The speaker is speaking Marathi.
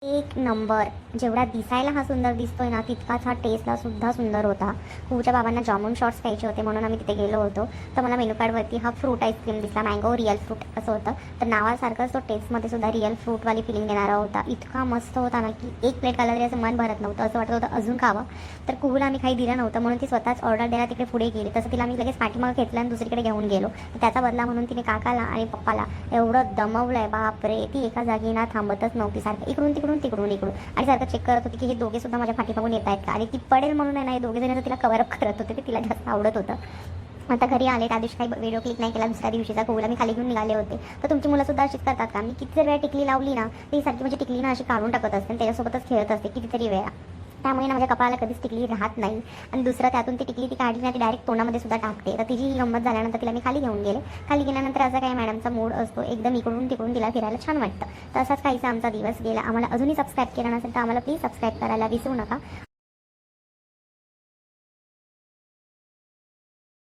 एक नंबर. जेवढा दिसायला हा सुंदर दिसतोय ना, तितकाच हा टेस्टला सुद्धा सुंदर होता. कुहूच्या बाबांना जामून शॉट्स प्यायचे होते म्हणून आम्ही तिथे गेलो होतो. तर मला मेनू कार्डवरती हा फ्रूट आईस्क्रीम दिसला, मँगो रिअल फ्रूट असं होतं. तर नावासारखंच तो टेस्टमध्ये सुद्धा रिअल फ्रूटवाली फिलिंग देणारा होता. इतका मस्त होता ना की एक प्लेट खाल्ला तरी असं मन भरत नव्हतं, असं वाटत होतं अजून खावं. तर कुहूला आम्ही काही दिलं नव्हतं म्हणून ती स्वतःच ऑर्डर द्यायला तिकडे पुढे गेली. तसं तिला आम्ही लगेच पाठीमागं घेतलं आणि दुसरीकडे घेऊन गेलो. तर त्याचा बदला म्हणून तिने काकाला आणि पप्पाला एवढं दमवलंय बापरे. ती एका जागी ना थांबतच नव्हती, सारखं इकडून तिकडून तिकडून इकडून आणि सारखं चेक करत होती की हे दोघे सुद्धा माझ्या पाठीमागून येत आहेत का, आणि ती पडेल म्हणून आहे ना, हे दोघे जण तिला कव्हर अप करत होते. ते तिला जास्त आवडत होतं. आता घरी आले त्या दिवशी काही व्हिडिओ क्लिक नाही केला. दुसऱ्या दिवशीचा कुहूला मी खाली घेऊन निघाले होते. तर तुमची मुलं सुद्धा अशीच करतात का? मी किती जर वेळा टिकली लावली ना, ती सारखी म्हणजे टिकली ना अशी काढून टाकत असते आणि त्याच्यासोबतच खेळत असते कितीतरी वेळा. त्यामुळे ना माझ्या कपाळाला कधीच टिकली राहत नाही. आणि दुसरं त्यातून ती टिकली ती काढली ना, ती डायरेक्ट तोंडामध्ये सुद्धा टाकते. तर तिची ही गंमत झाल्यानंतर तिला मी खाली घेऊन गेले. खाली गेल्यानंतर असा काही मॅडमचा मूड असतो, एकदम इकडून तिकडून तिला फिरायला छान वाटतं. तर असाच काहीसा आमचा दिवस गेला. आम्हाला अजूनही सबस्क्राईब केला नसेल तर आम्हाला प्लीज सबस्क्राईब करायला विसरू नका.